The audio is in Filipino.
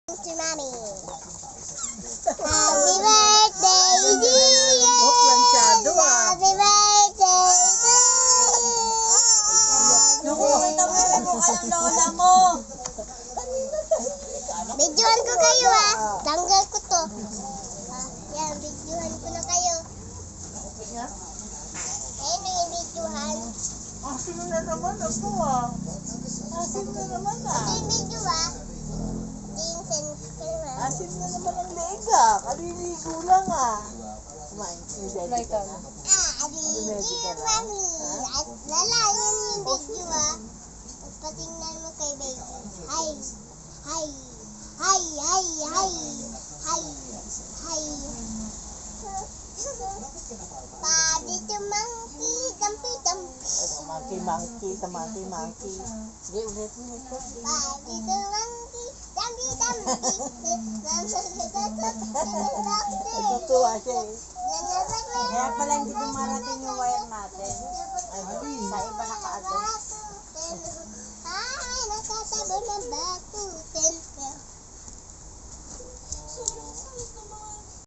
To mommy. Happy birthday, dear. Planchado Happy birthday to you. Ang lola mo. Videohan ko kayo Tanggal ko to. Yan, videohan ko na kayo. Ayun yung videohan. Asin na naman ako Asin na naman Ito yung video Vincent Crema. Asin na naman ang lega. Kaliligo lang Kumain, ready ka na? Dear mommy. At lalayan yung video At patingnan mo kay baby. Hi. Hi. Hi. Hi. Hi. Hi. Hi. Padi to monkey. Dumpy. Monkey. Sige, ulit mo ito. Padi to monkey. Dumpy. Natutuwa siya Kaya pala hindi dumarating yung wire natin.